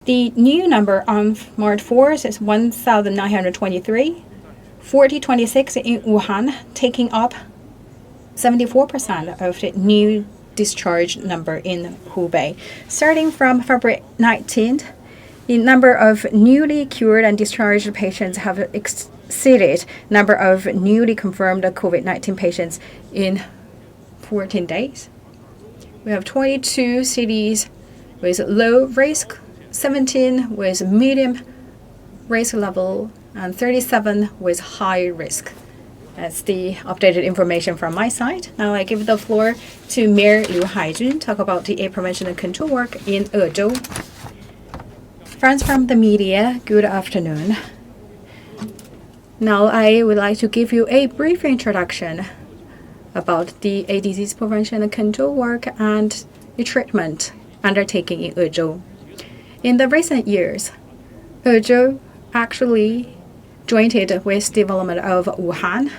The new number on March 4th is 1,923, 4026 in Wuhan, taking up 74% of the new discharge number in Hubei. Starting from February 19th, the number of newly cured and discharged patients have exceeded number of newly confirmed COVID-19 patients in 14 days. We have 22 cities with low risk, 17 with medium risk level, and 37 with high risk. That's the updated information from my side. Now I give the floor to Mayor Liu Haijun, talk about the prevention and control work in Ezhou. Friends from the media, good afternoon. Now I would like to give you a brief introduction about the disease prevention and control work and the treatment undertaking in Ezhou. In the recent years, Ezhou actually joined with development of Wuhan,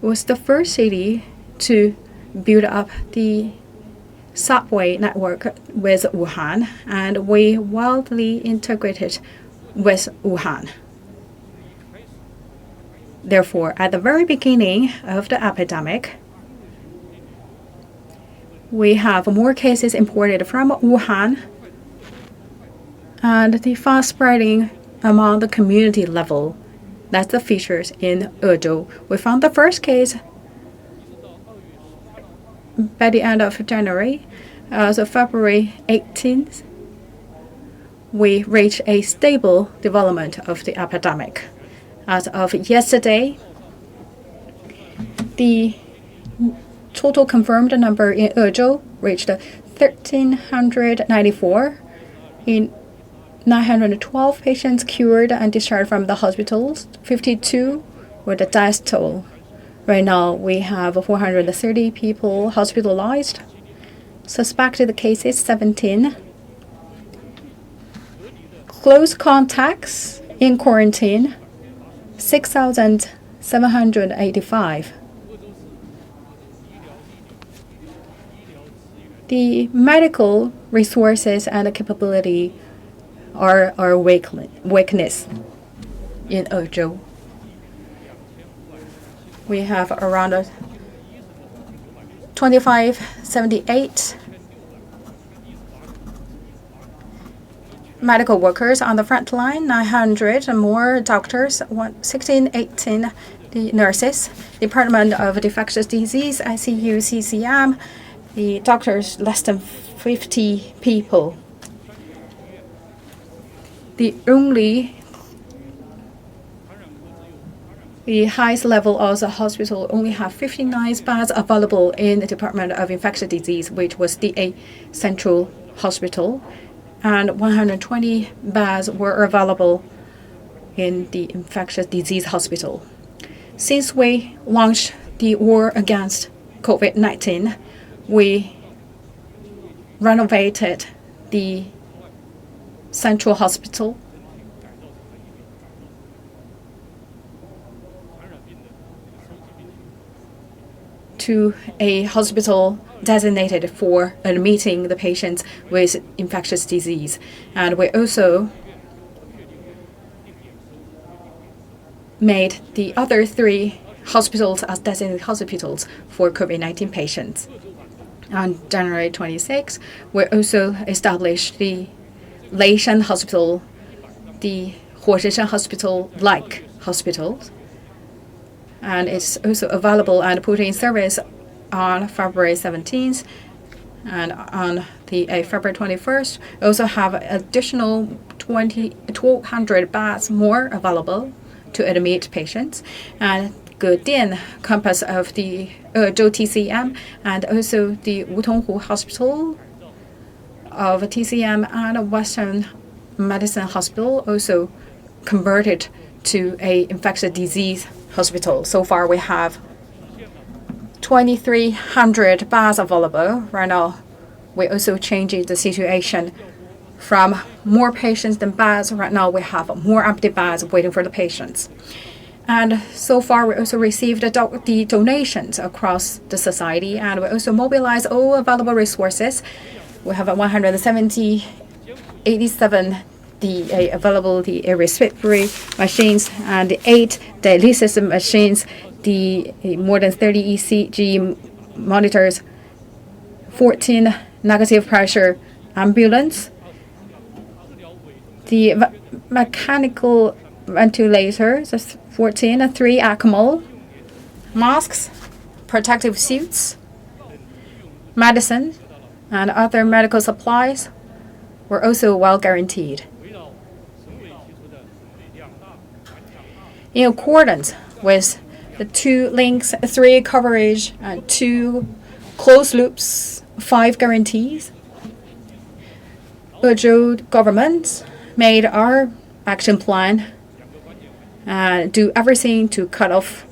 was the first city to build up the subway network with Wuhan, and we wildly integrated with Wuhan. Therefore, at the very beginning of the epidemic, we have more cases imported from Wuhan, and the fast spreading among the community level. That's the features in Ezhou. We found the first case by the end of January. As of February 18th, we reached a stable development of the epidemic. As of yesterday, the total confirmed number in Ezhou reached 1,394. In 912 patients cured and discharged from the hospitals, 52 were the death toll. Right now, we have 430 people hospitalized. Suspected cases, 17. Close contacts in quarantine, 6,785. The medical resources and capability are our weakness in Ezhou. We have around 2,578 medical workers on the front line, 900 more doctors, 1,618 the nurses, Department of Infectious Disease, ICU, CCM, the doctors less than 50 people. The highest level of the hospital only have 59 beds available in the Department of Infectious Disease, which was the central hospital, and 120 beds were available in the infectious disease hospital. Since we launched the war against COVID-19, we renovated the central hospital to a hospital designated for admitting the patients with infectious disease. And we also made the other 3 hospitals as designated hospitals for COVID-19 patients. On January 26, we also established the Leishan Hospital, the Huosheshan Hospital-like hospitals, and it's also available and put in service on February 17th, and on the February 21st, we also have additional 1,200 beds more available to admit patients, and Gudian campus of the Ezhou TCM, and also the Wutonghu Hospital of TCM and Western Medicine Hospital also converted to a infectious disease hospital. So far, we have 2,300 beds available. Right now, we also changing the situation from more patients than beds. Right now, we have more empty beds waiting for the patients. And so far, we also received the donations across the society, and we also mobilize all available resources. We have 170 87 the available respiratory machines, and 8 dialysis machines, the more than 30 ECG monitors, 14 negative pressure ambulance, the mechanical ventilators, 14, 3 ECMO, masks, protective suits, medicine, and other medical supplies were also well guaranteed. In accordance with the 2 links, 3 coverage, and 2 closed loops, 5 guarantees, Ezhou government made our action plan and do everything to cut off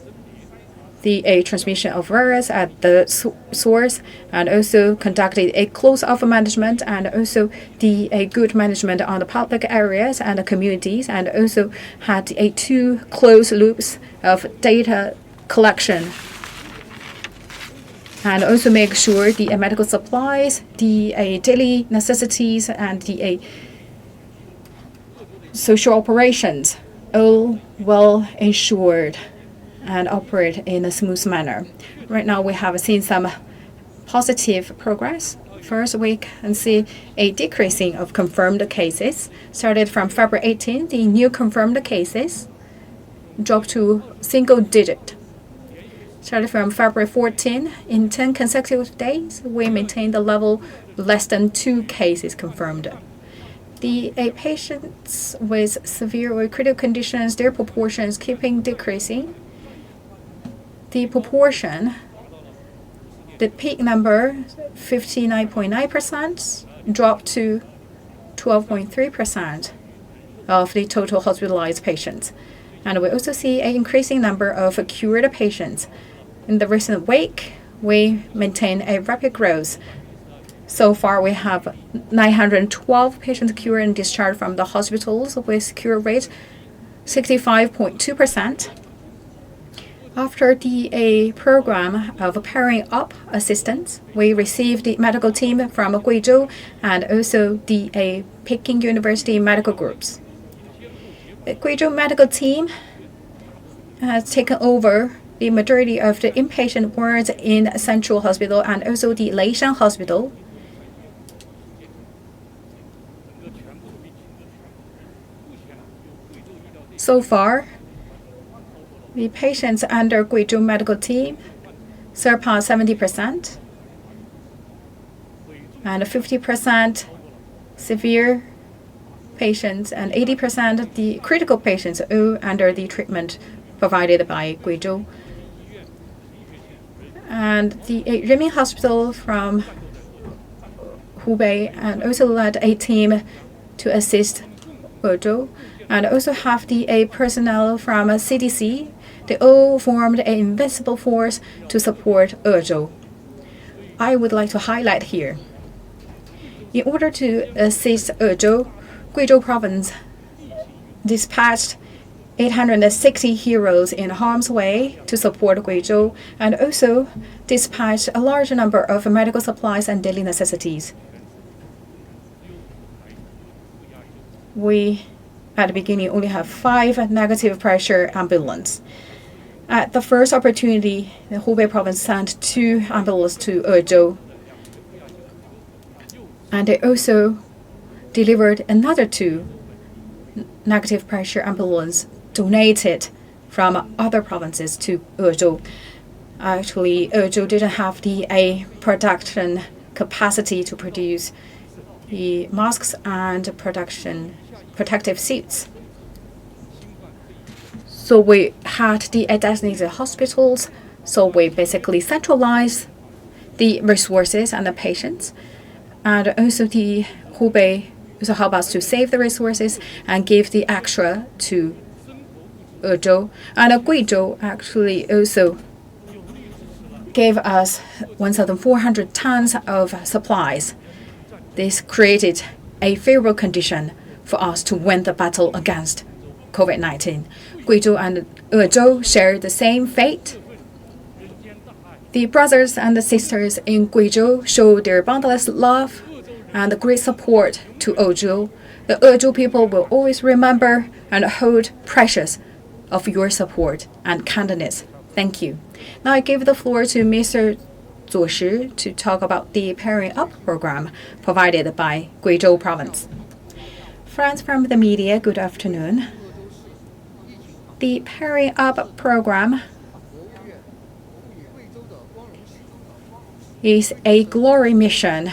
the transmission of virus at the source, and also conducted a close-off management, and also the good management on the public areas and the communities, and also had 2 closed loops of data collection, and also make sure the medical supplies, the daily necessities, and the social operations all well ensured and operate in a smooth manner. Right now, we have seen some positive progress. First, we can see a decreasing of confirmed cases. Started from February 18, the new confirmed cases dropped to single digit. Started from February 14, in 10 consecutive days, we maintained the level less than 2 cases confirmed. The patients with severe or critical conditions, their proportions keeping decreasing. The proportion, the peak number, 59.9%, dropped to 12.3% of the total hospitalized patients. And we also see an increasing number of cured patients. In the recent week, we maintain a rapid growth. So far, we have 912 patients cured and discharged from the hospitals with cure rate 65.2%. After the program of pairing up assistance, we received the medical team from Guizhou and also the Peking University medical groups. The Guizhou medical team has taken over the majority of the inpatient wards in Central Hospital and also the Leishan Hospital. So far, the patients under Guizhou medical team surpass 70%, and 50% severe patients and 80% of the critical patients all under the treatment provided by Guizhou. And the Renmin Hospital from Hubei and also led a team to assist Ezhou, and also have the personnel from CDC. They all formed an invincible force to support Ezhou. I would like to highlight here. In order to assist Ezhou, Guizhou Province dispatched 860 heroes in harm's way to support Guizhou, and also dispatched a large number of medical supplies and daily necessities. We, at the beginning, only have 5 negative pressure ambulances. At the first opportunity, the Hubei province sent 2 ambulances to Ezhou, and they also delivered another 2 negative pressure ambulances donated from other provinces to Ezhou. Actually, Ezhou didn't have the production capacity to produce the masks and protective suits. So we had the designated hospitals, so we basically centralized the resources and the patients, and also the Hubei also help us to save the resources and give the extra to Ezhou. And Guizhou actually also gave us 1,400 tons of supplies. This created a favorable condition for us to win the battle against COVID-19. Guizhou and Ezhou share the same fate. The brothers and the sisters in Guizhou show their boundless love and great support to Ezhou. The Ezhou people will always remember and hold precious of your support and kindness. Thank you. Now I give the floor to Mr. Zuo Shi to talk about the Pairing Up program provided by Guizhou Province. Friends from the media, good afternoon. The Pairing Up program is a glory mission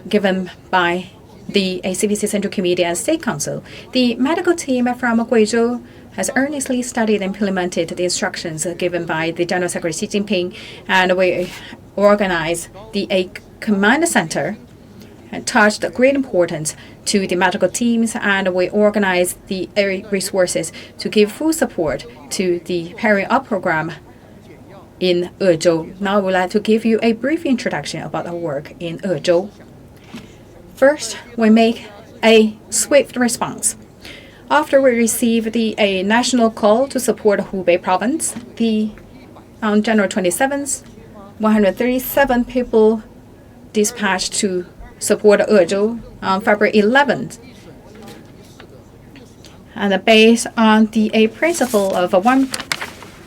given by the CPC Central Committee and State Council. The medical team from Guizhou has earnestly studied and implemented the instructions given by the General Secretary Xi Jinping, and we organized the command center and attached great importance to the medical teams, and we organized the resources to give full support to the Pairing Up program in Ezhou. Now I would like to give you a brief introduction about our work in Ezhou. First, we make a swift response. After we received a national call to support Hubei province, on January 27th, 137 people dispatched to support Ezhou on February 11th. And based on the principle of one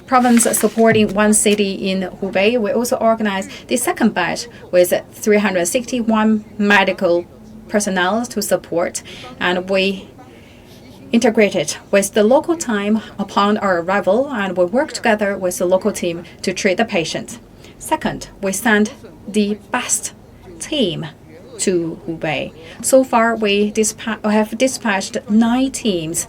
province supporting one city in Hubei, we also organized the second batch with 361 medical personnel to support, and we integrated with the local time upon our arrival, and we work together with the local team to treat the patient. Second, we sent the best team to Hubei. So far, we have dispatched 9 teams,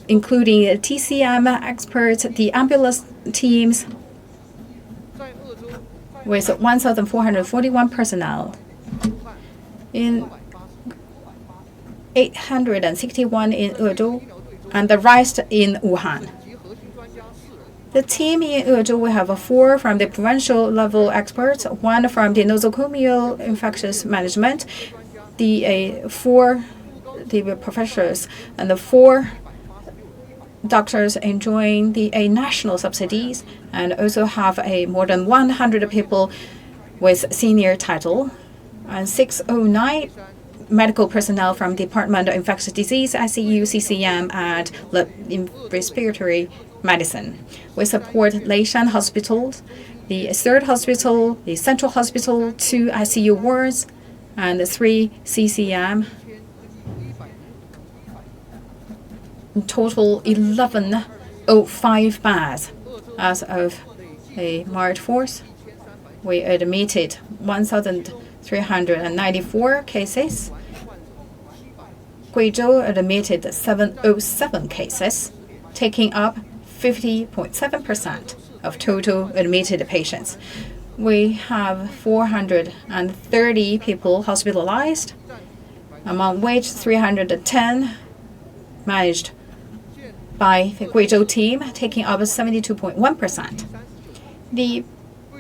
including TCM experts, the ambulance teams, with 1,441 personnel. In 861 in Ezhou, and the rest in Wuhan. The team in Ezhou, we have 4 from the provincial level experts, 1 from the nosocomial infectious management, the 4 professors, and the 4 doctors enjoying the national subsidies, and also have more than 100 people with senior title, and 609 medical personnel from Department of Infectious Disease, ICU, CCM, and respiratory medicine. We support Leishan Hospital, the 3rd hospital, the Central Hospital, 2 ICU wards, and 3 CCM. In total, 1105 beds. As of March 4th, we admitted 1,394 cases. Guizhou admitted 707 cases, taking up 50.7% of total admitted patients. We have 430 people hospitalized, among which 310 managed by the Guizhou team, taking up 72.1%. The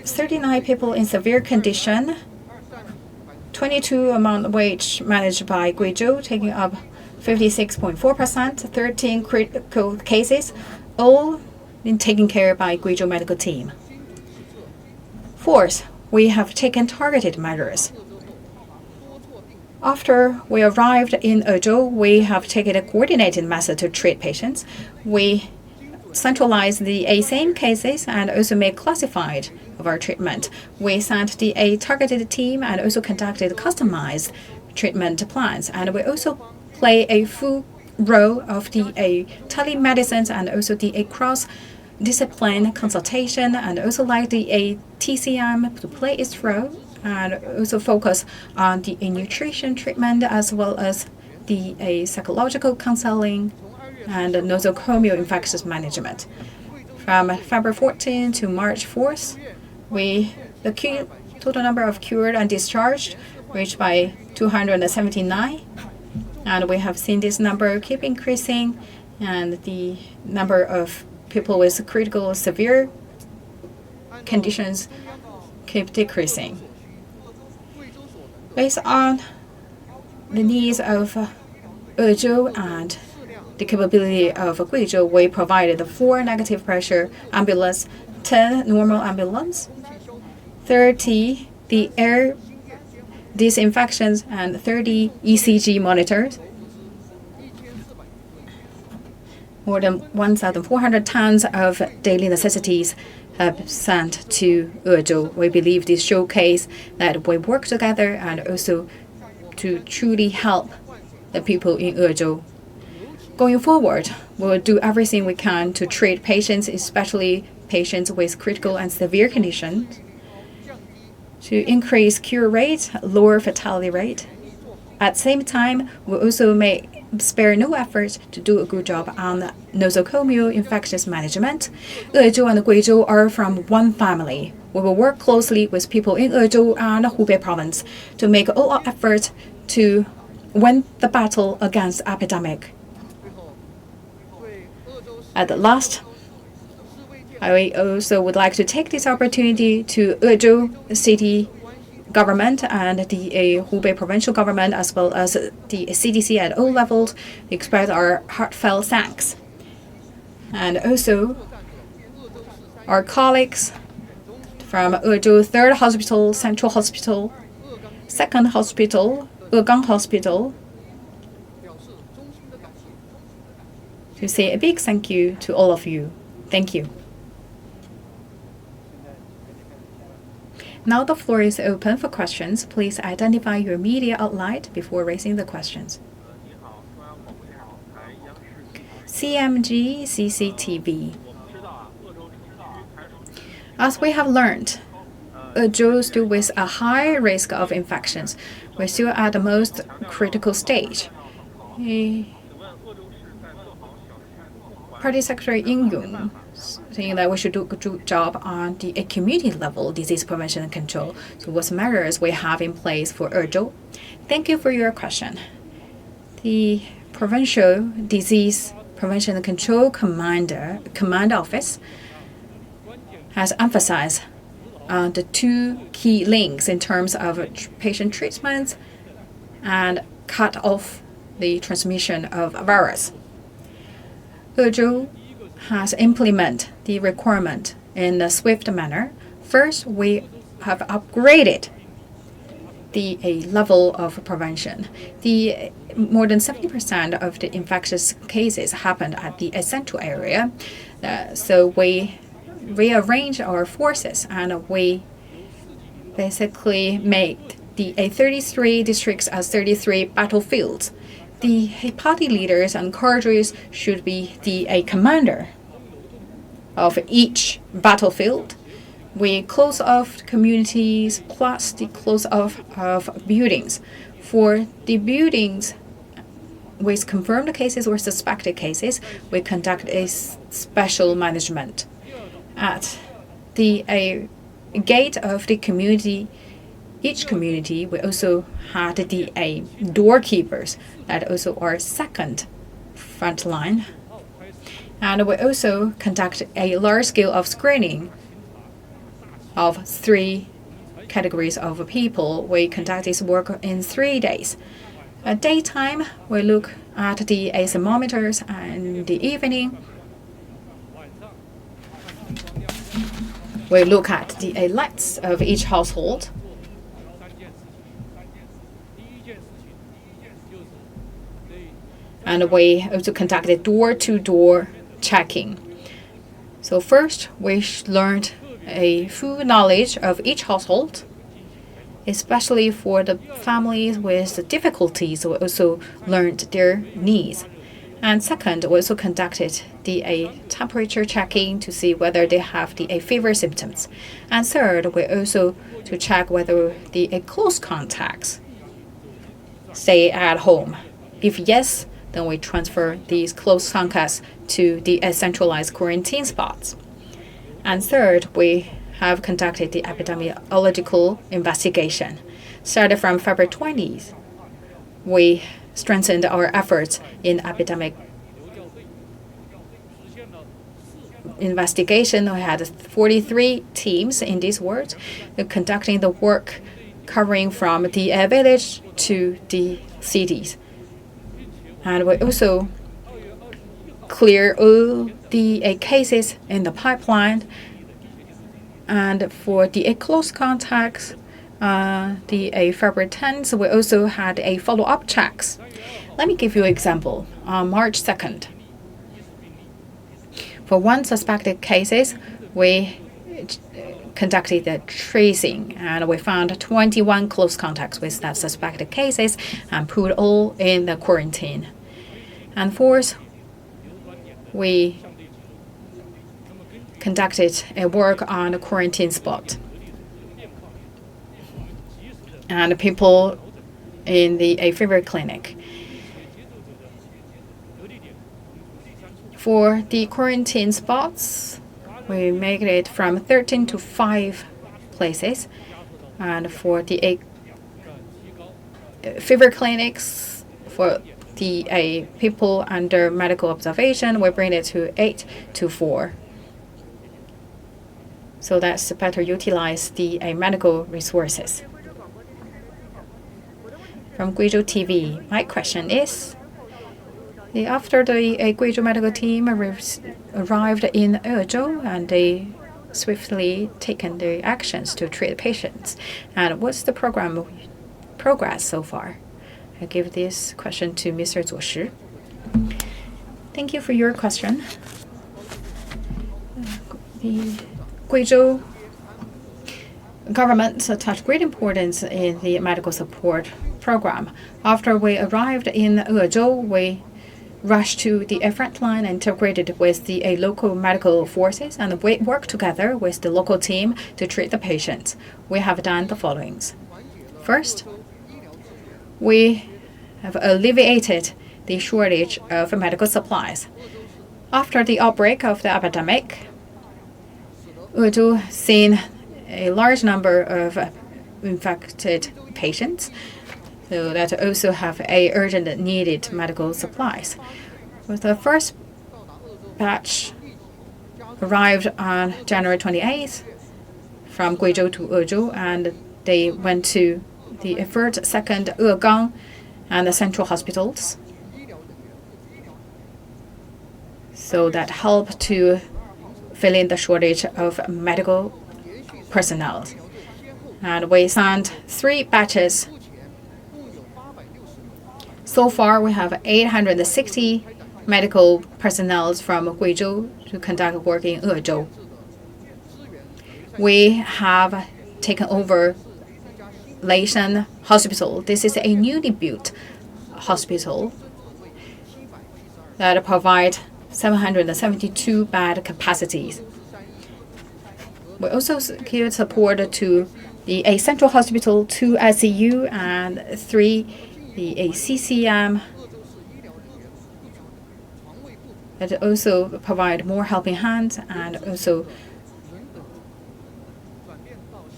39 people in severe condition, 22 among which managed by Guizhou, taking up 56.4%, 13 critical cases, all been taken care of by Guizhou medical team. Fourth, we have taken targeted measures. After we arrived in Ezhou, we have taken a coordinated method to treat patients. We centralized the same cases and also made classified of our treatment. We sent the targeted team and also conducted customized treatment plans. And we also play a full role of the telemedicine and also the cross-discipline consultation, and also like the TCM to play its role, and also focus on the nutrition treatment as well as the psychological counseling and nosocomial infectious management. From February 14 to March 4th, the total number of cured and discharged reached by 279, and we have seen this number keep increasing, and the number of people with critical severe conditions keep decreasing. Based on the needs of Ezhou and the capability of Guizhou, we provided 4 negative pressure ambulance, 10 normal ambulance, 30 the air disinfections and 30 ECG monitors. More than 1,400 tons of daily necessities have sent to Ezhou. We believe this showcase that we work together and also to truly help the people in Ezhou. Going forward, we will do everything we can to treat patients, especially patients with critical and severe conditions, to increase cure rate, lower fatality rate. At the same time, we also may spare no effort to do a good job on nosocomial infectious management. Ezhou and Guizhou are from one family. We will work closely with people in Ezhou and Hubei Province to make all our efforts to win the battle against the epidemic. At the last, I also would like to take this opportunity to Ezhou City government and the Hubei provincial government, as well as the CDC at all levels, express our heartfelt thanks. And also, our colleagues from Ezhou 3rd Hospital, Central Hospital, 2nd Hospital, Egang Hospital, to say a big thank you to all of you. Thank you. Now the floor is open for questions. Please identify your media outlet before raising the questions. CMG CCTV. As we have learned, Ezhou still with a high risk of infections. We're still at the most critical stage. Party Secretary Ying Yong saying that we should do a good job on the community level disease prevention and control. So what measures we have in place for Ezhou? Thank you for your question. The Provincial Disease Prevention and Control Command Office has emphasized the two key links in terms of patient treatment and cut off the transmission of virus. Ezhou has implemented the requirement in a swift manner. First, we have upgraded the level of prevention. More than 70% of the infectious cases happened at the central area. So we rearrange our forces and we basically made the 33 districts as 33 battlefields. The party leaders and cadres should be the commander of each battlefield. We close off communities plus the close off of buildings. For the buildings with confirmed cases or suspected cases, we conduct a special management. At the gate of the community, each community, we also had the doorkeepers that also are second front line. And we also conduct a large scale of screening of 3 categories of people. We conduct this work in 3 days. At daytime, we look at the thermometers, and the evening, we look at the lights of each household. And we also conducted door-to-door checking. So first, we learned a full knowledge of each household, especially for the families with difficulties. We also learned their needs. And second, we also conducted the temperature checking to see whether they have the fever symptoms. And third, we also to check whether the close contacts stay at home. If yes, then we transfer these close contacts to the centralized quarantine spots. And third, we have conducted the epidemiological investigation. Started from February 20th, we strengthened our efforts in epidemic investigation. We had 43 teams in this work, conducting the work covering from the village to the cities. And we also clear all the cases in the pipeline. And for the close contacts, February 10th, we also had a follow-up checks. Let me give you an example. On March 2nd, for one suspected cases, we conducted the tracing, and we found 21 close contacts with that suspected cases and put all in the quarantine. And fourth, we conducted a work on the quarantine spot. And people in the fever clinic. For the quarantine spots, we make it from 13 to 5 places. And for the fever clinics, for the people under medical observation, we bring it to 8 to 4. So that's to better utilize the medical resources. From Guizhou TV, my question is, after the Guizhou medical team arrived in Ezhou and they swiftly taken the actions to treat patients, and what's the program progress so far? I give this question to Mr. Zuo Shi. Thank you for your question. The Guizhou government attached great importance in the medical support program. After we arrived in Ezhou, we rushed to the front line and integrated with the local medical forces, and we worked together with the local team to treat the patients. We have done the followings. First, we have alleviated the shortage of medical supplies. After the outbreak of the epidemic, Ezhou seen a large number of infected patients, so that also have a urgent needed medical supplies. With the first batch arrived on January 28th from Guizhou to Ezhou, and they went to the first, second, Egang, and the central hospitals. So that helped to fill in the shortage of medical personnel. And we sent 3 batches. So far, we have 860 medical personnel from Guizhou to conduct work in Ezhou. We have taken over Leishan Hospital. This is a newly built hospital that provides 772 bed capacities. We also give support to the central hospital, 2 ICU, and 3 the CCM. That also provide more helping hands and also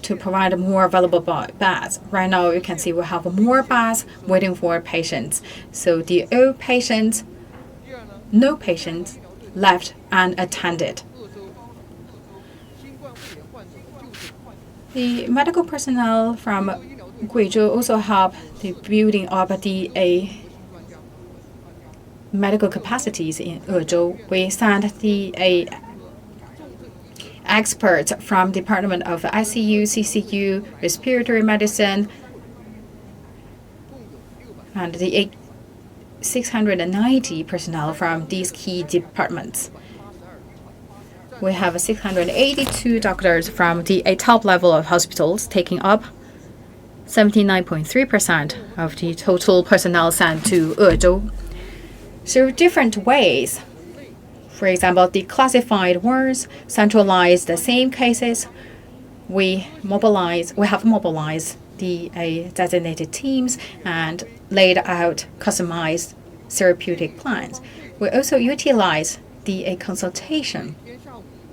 to provide more available beds. Right now, you can see we have more beds waiting for patients. So the no patients left unattended. The medical personnel from Guizhou also help the building up the medical capacities in Ezhou. We sent the experts from Department of ICU, CCU, respiratory medicine, and the 690 personnel from these key departments. We have 682 doctors from the top level of hospitals, taking up 79.3% of the total personnel sent to Ezhou. Through different ways, for example, the classified wards, centralized the same cases, we have mobilized the designated teams and laid out customized therapeutic plans. We also utilize the consultation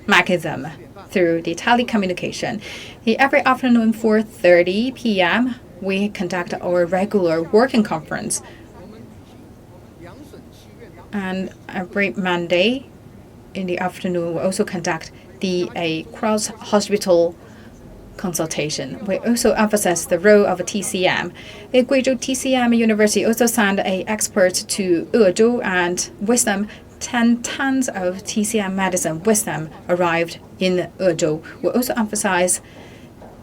mechanism through the telecommunication. Every afternoon 4:30 p.m., we conduct our regular working conference. And every Monday in the afternoon, we also conduct the cross-hospital consultation. We also emphasize the role of TCM. The Guizhou TCM University also sent experts to Ezhou, and with them, 10 tons of TCM medicine with them arrived in Ezhou. We also emphasize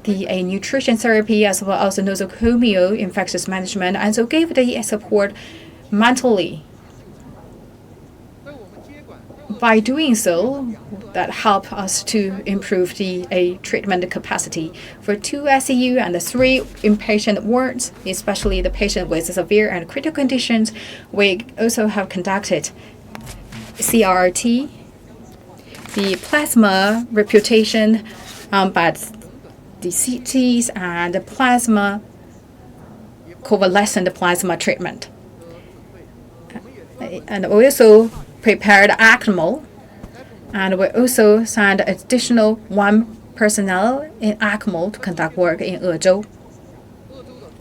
the nutrition therapy as well as the nosocomial infectious management, and so gave the support mentally. By doing so, that helped us to improve the treatment capacity for 2 ICU and 3 inpatient wards, especially the patient with severe and critical conditions. We also have conducted CRT, the plasma reputation by the CTs and the plasma convalescent plasma treatment. And we also prepared ECMO, and we also sent additional 1 personnel in ECMO to conduct work in Ezhou.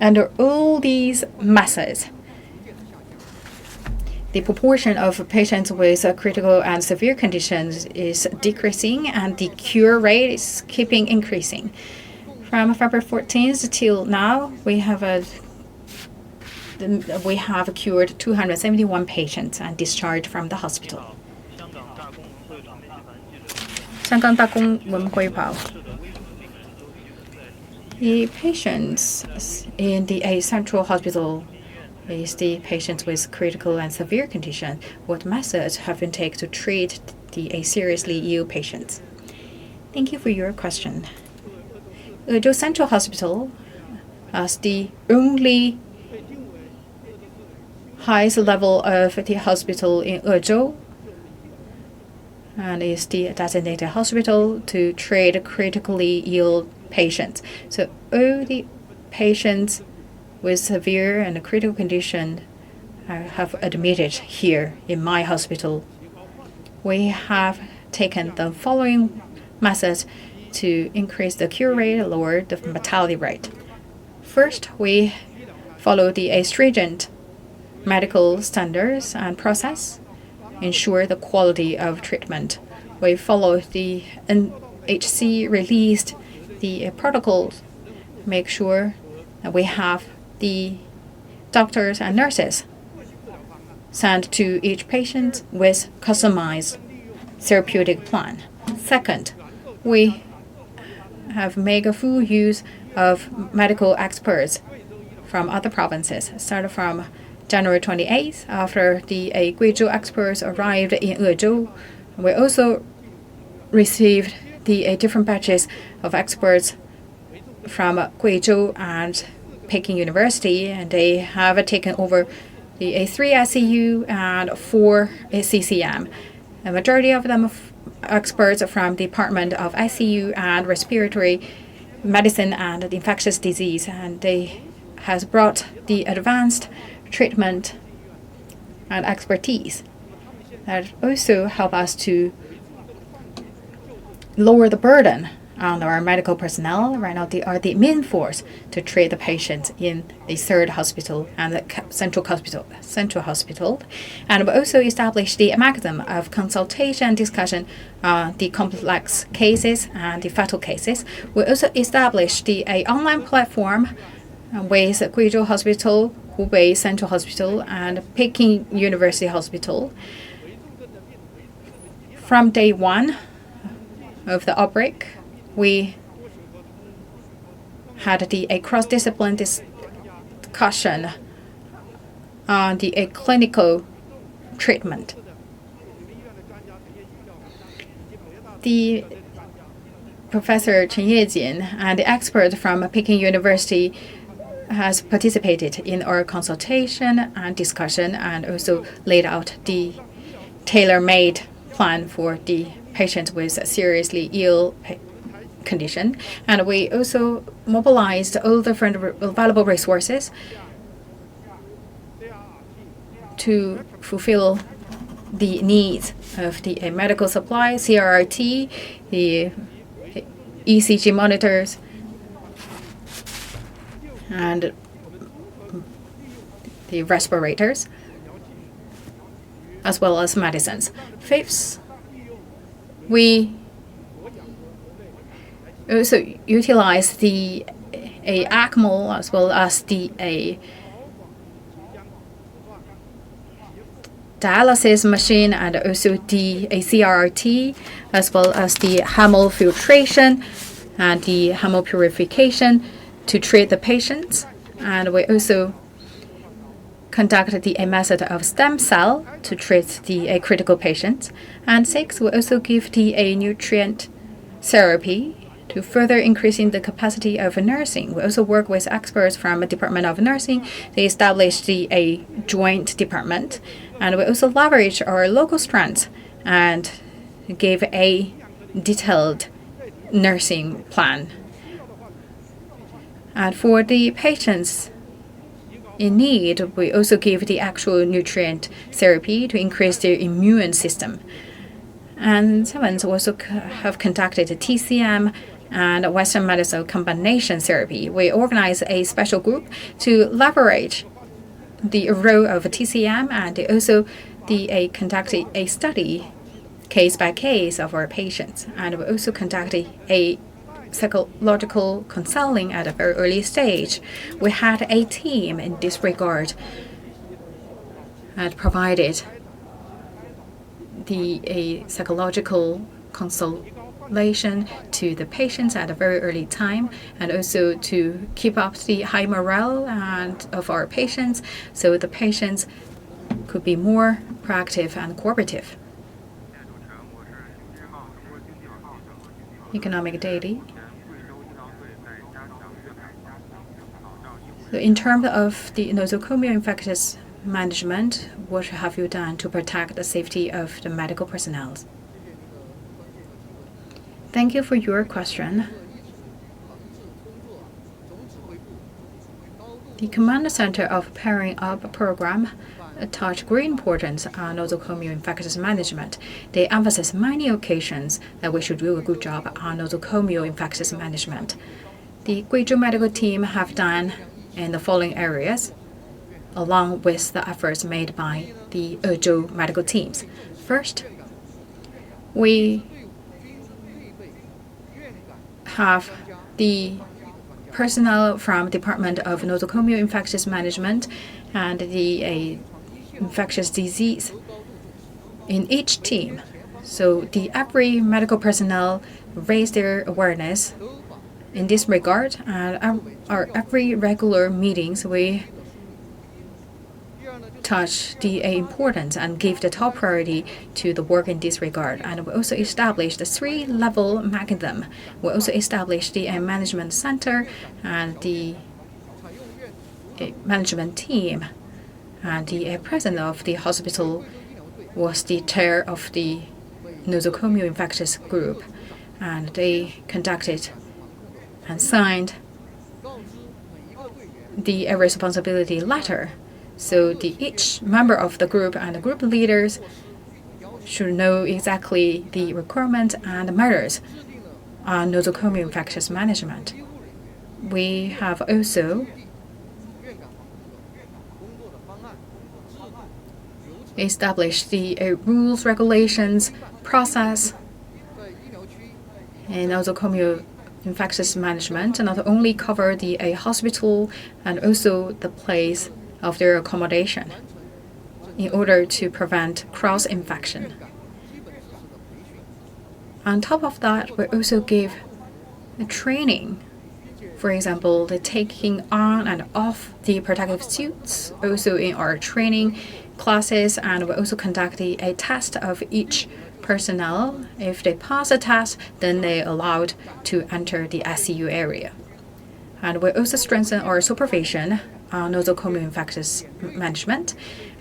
Under all these methods, the proportion of patients with critical and severe conditions is decreasing, and the cure rate is keeping increasing. From February 14th till now, we have cured 271 patients and discharged from the hospital. 香港大公文汇报 The patients in the central hospital is the patients with critical and severe condition. What methods have been taken to treat the seriously ill patients? Thank you for your question. Ezhou Central Hospital, as the only highest level of the hospital in Ezhou, and is the designated hospital to treat critically ill patients. So all the patients with severe and critical condition have admitted here in my hospital. We have taken the following methods to increase the cure rate, lower the mortality rate. First, we follow the stringent medical standards and process, ensure the quality of treatment. We follow the NHC released the protocols, make sure that we have the doctors and nurses sent to each patient with customized therapeutic plan. Second, we have made a full use of medical experts from other provinces, started from January 28th, after the Guizhou experts arrived in Ezhou. We also received the different batches of experts from Guizhou and Peking University, and they have taken over the 3 ICU and 4 CCM. A majority of them experts from the Department of ICU and Respiratory Medicine and Infectious Disease, and they has brought the advanced treatment and expertise that also help us to lower the burden on our medical personnel. Right now, they are the main force to treat the patients in the 3rd hospital and the central hospital. And we also established the mechanism of consultation and discussion on the complex cases and the fatal cases. We also established the online platform with Guizhou Hospital, Hubei Central Hospital, and Peking University Hospital. From day 1 of the outbreak, we had a cross-discipline discussion on the clinical treatment. The Professor Chen Yejin and the expert from Peking University has participated in our consultation and discussion, and also laid out the tailor-made plan for the patients with seriously ill condition. And we also mobilized all different available resources to fulfill the needs of the medical supply, CRT, the ECG monitors, and the respirators, as well as medicines. Fifth, we also utilize the ECMO as well as the dialysis machine, and also the CRT, as well as the hemofiltration and the hemopurification to treat the patients. And we also conduct a method of stem cell to treat the critical patients. And 6, we also give a nutrient therapy to further increasing the capacity of nursing. We also work with experts from the Department of Nursing to establish a joint department. And we also leverage our local strengths and give a detailed nursing plan. And for the patients in need, we also give the actual nutrient therapy to increase their immune system. And 7, we also have conducted a TCM and Western medicine combination therapy. We organize a special group to leverage the role of TCM and also conduct a study case by case of our patients. And we also conduct a psychological counseling at a very early stage. We had a team in this regard and provided a psychological consultation to the patients at a very early time, and also to keep up the high morale of our patients so the patients could be more proactive and cooperative. Economic daily. So in terms of the nosocomial infectious management, what have you done to protect the safety of the medical personnel? Thank you for your question. The Command Center of Pairing Up program attach great importance on nosocomial infectious management. They emphasize many occasions that we should do a good job on nosocomial infectious management. The Guizhou medical team have done in the following areas, along with the efforts made by the Ezhou medical teams. First, we have the personnel from Department of Nosocomial Infectious Management and the infectious disease in each team. So every medical personnel raise their awareness in this regard, and our every regular meetings we touch the importance and give the top priority to the work in this regard. And we also established a 3-level mechanism. We also established the management center and the management team. And the president of the hospital was the chair of the nosocomial infectious group. And they conducted and signed the responsibility letter. So each member of the group and the group leaders should know exactly the requirements and measures on nosocomial infectious management. We have also established the rules, regulations, process in nosocomial infectious management, and not only cover the hospital and also the place of their accommodation in order to prevent cross-infection. On top of that, we also give training. For example, the taking on and off the protective suits, also in our training classes, and we also conduct a test of each personnel. If they pass the test, then they're allowed to enter the ICU area. And we also strengthen our supervision on nosocomial infectious management.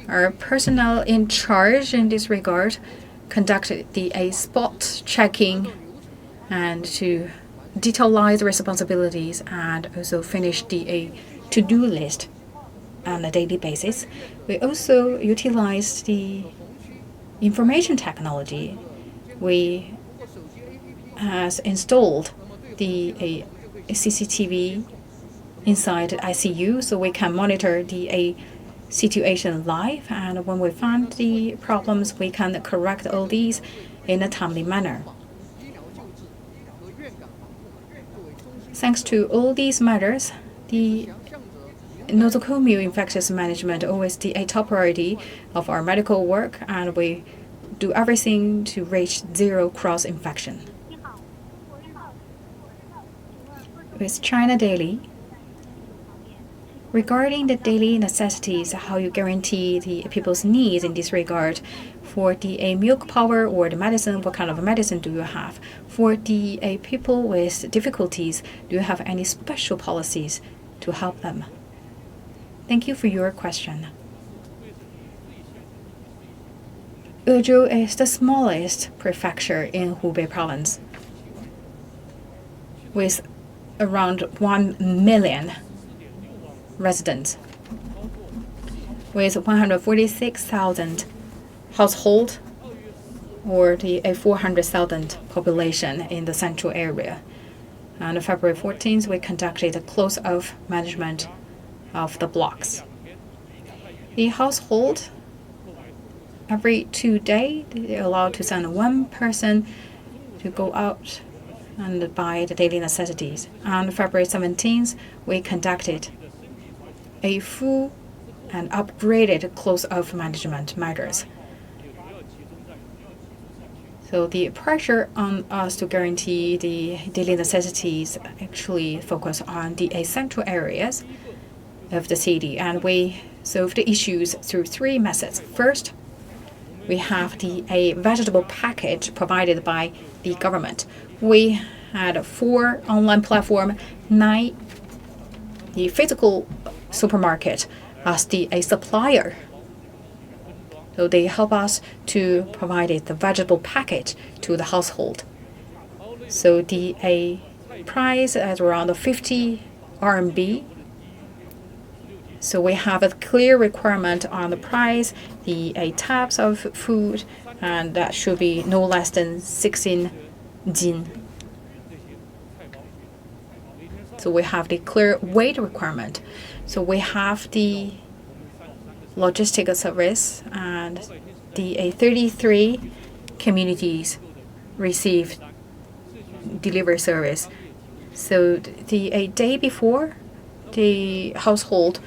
Our personnel in charge in this regard conducted a spot checking and to detailize the responsibilities and also finish a to-do list on a daily basis. We also utilized the information technology. We has installed a CCTV inside the ICU, so we can monitor the situation live, and when we find the problems, we can correct all these in a timely manner. Thanks to all these measures, the nosocomial infectious management always a top priority of our medical work, and we do everything to reach zero cross-infection. with China Daily. Regarding the daily necessities, how you guarantee the people's needs in this regard, for the milk powder or the medicine, what kind of medicine do you have? For the people with difficulties, do you have any special policies to help them? Thank you for your question. Ezhou is the smallest prefecture in Hubei Province, with around 1 million residents, with 146,000 household, or the 400,000 population in the central area. On February 14th, we conducted a close-off management of the blocks. The household, every 2 days, they're allowed to send one person to go out and buy the daily necessities. On February 17th, we conducted a full and upgraded close-off management measures. So the pressure on us to guarantee the daily necessities actually focus on the central areas of the city, and we solve the issues through 3 methods. First, we have a vegetable package provided by the government. We had 4 online platform, 9 the physical supermarket as a supplier. So they help us to provide the vegetable package to the household. So the price is around 50 RMB. So we have a clear requirement on the price, the types of food, and that should be no less than 16 jin. So we have the clear weight requirement. So we have the logistic service, and the 33 communities receive delivery service. So the day before, the household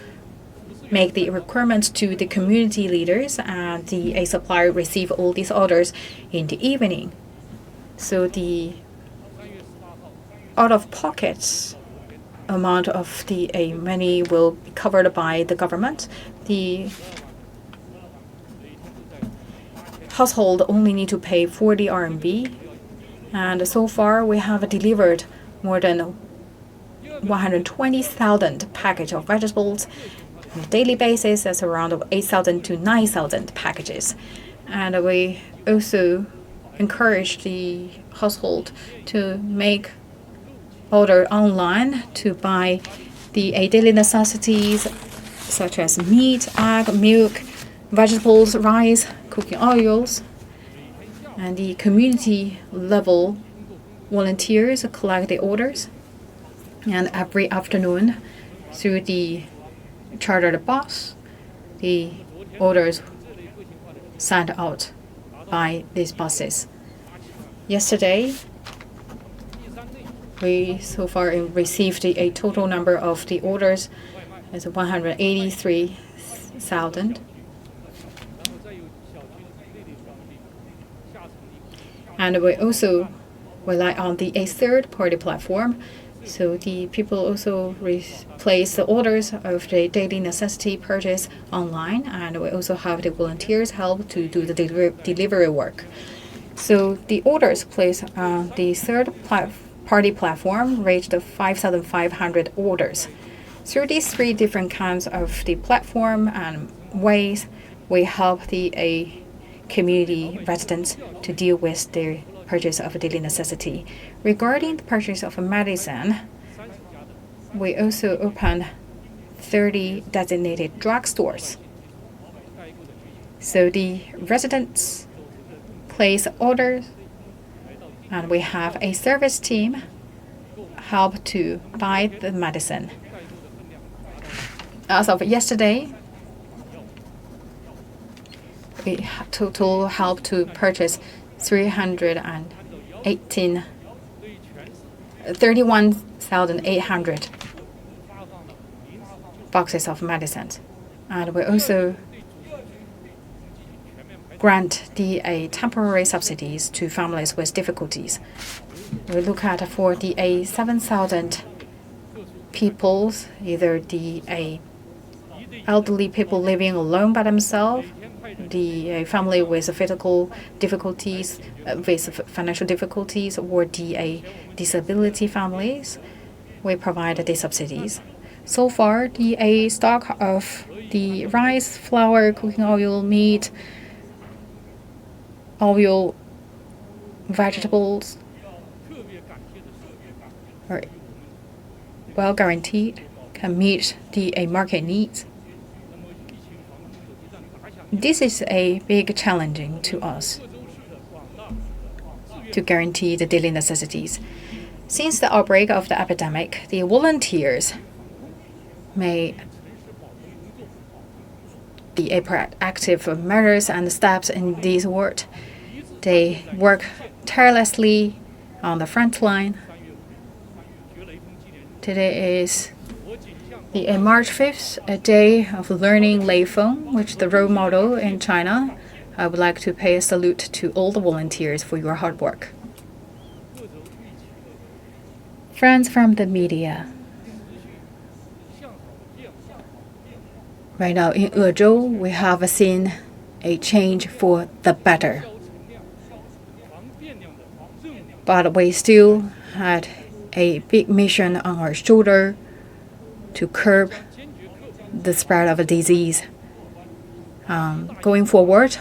make the requirements to the community leaders, and the supplier receive all these orders in the evening. So the out-of-pocket amount of the money will be covered by the government. The household only need to pay 40 RMB, and so far we have delivered more than 120,000 package of vegetables. On a daily basis, that's around 8,000 to 9,000 packages. And we also encourage the household to make order online to buy the daily necessities such as meat, egg, milk, vegetables, rice, cooking oils. And the community level volunteers collect the orders. And every afternoon, through the chartered bus, the orders sent out by these buses. Yesterday, we so far received a total number of the orders as 183,000. And we also rely on a third-party platform. So the people also place the orders of the daily necessity purchase online, and we also have the volunteers help to do the delivery work. So the orders placed on the third-party platform reached 5,500 orders. Through these 3 different kinds of the platform and ways, we help the community residents to deal with their purchase of a daily necessity. Regarding the purchase of a medicine, we also opened 30 designated drugstores. So the residents place orders, and we have a service team help to buy the medicine. As of yesterday, we total help to purchase 31,800 boxes of medicines. And we also grant the temporary subsidies to families with difficulties. We look at for the 7,000 peoples, either the elderly people living alone by themselves, the family with physical difficulties, with financial difficulties, or the disability families, we provide the subsidies. So far, the stock of the rice, flour, cooking oil, meat, oil, vegetables are well guaranteed, can meet the market needs. This is a big challenge to us to guarantee the daily necessities. Since the outbreak of the epidemic, the volunteers made the proactive measures and steps in this work. They work tirelessly on the front line. Today is the March 5th, a day of learning Leifeng, which is the role model in China. I would like to pay a salute to all the volunteers for your hard work. Friends from the media. Right now in Ezhou, we have seen a change for the better. But we still had a big mission on our shoulder to curb the spread of a disease. Going forward,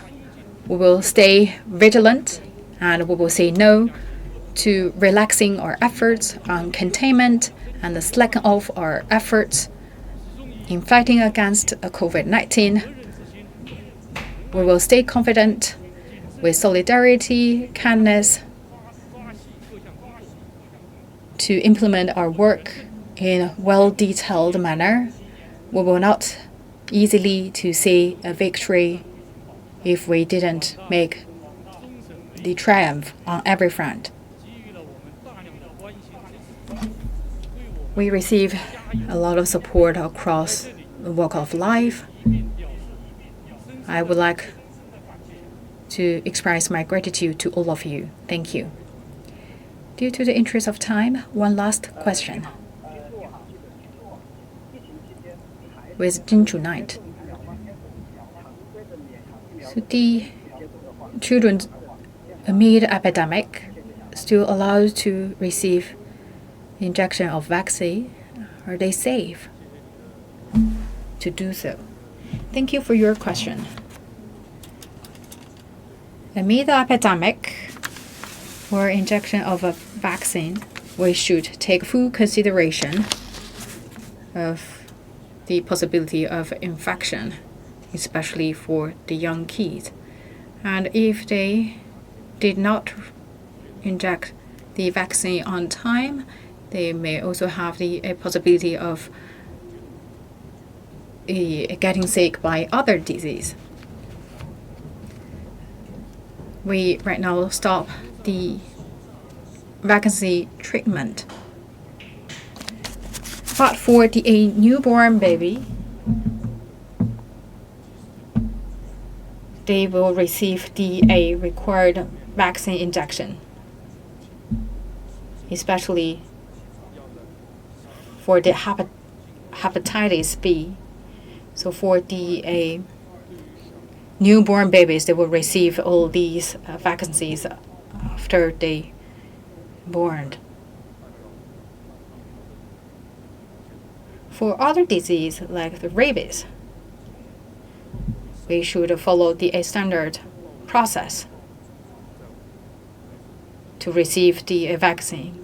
we will stay vigilant and we will say no to relaxing our efforts on containment and slacking off our efforts in fighting against COVID-19. We will stay confident with solidarity, kindness to implement our work in a well-detailed manner. We will not easily to see a victory if we didn't make the triumph on every front. We receive a lot of support across the walk of life. I would like to express my gratitude to all of you. Thank you. Due to the interest of time, one last question. With Guizhou night, so the children amid epidemic still allowed to receive injection of vaccine. Are they safe to do so? Thank you for your question. Amid the epidemic, for injection of a vaccine, we should take full consideration of the possibility of infection, especially for the young kids. And if they did not inject the vaccine on time, they may also have the possibility of getting sick by other disease. We right now stop the vaccine treatment. But for a newborn baby, they will receive the required vaccine injection, especially for the hepatitis B. So for the newborn babies, they will receive all these vaccines after they born. For other disease like the rabies, we should follow the standard process to receive the vaccine.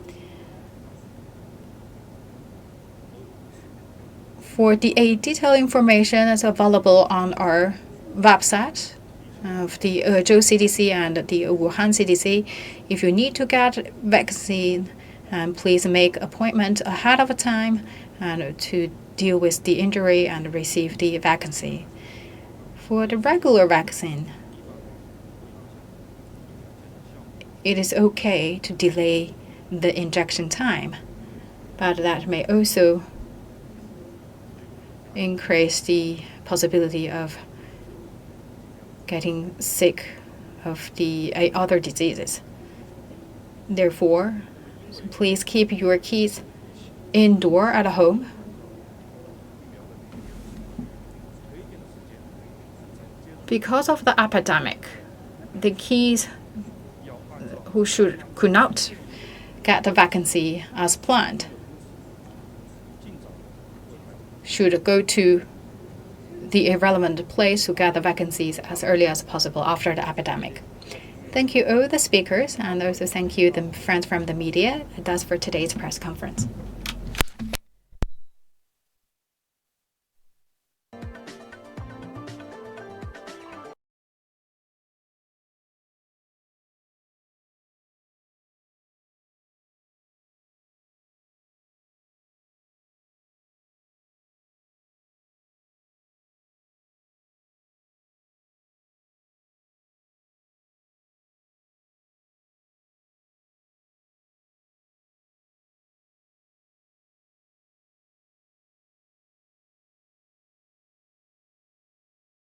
For the detailed information is available on our website of the Ezhou CDC and the Wuhan CDC. If you need to get vaccine, please make appointment ahead of time and to deal with the injury and receive the vaccine. For the regular vaccine, it is okay to delay the injection time, but that may also increase the possibility of getting sick of the other diseases. Therefore, please keep your kids indoor at home. Because of the epidemic, the kids who could not get the vaccine as planned should go to the irrelevant place to get the vaccines as early as possible after the epidemic. Thank you all the speakers, and also thank you the friends from the media. That's for today's press conference.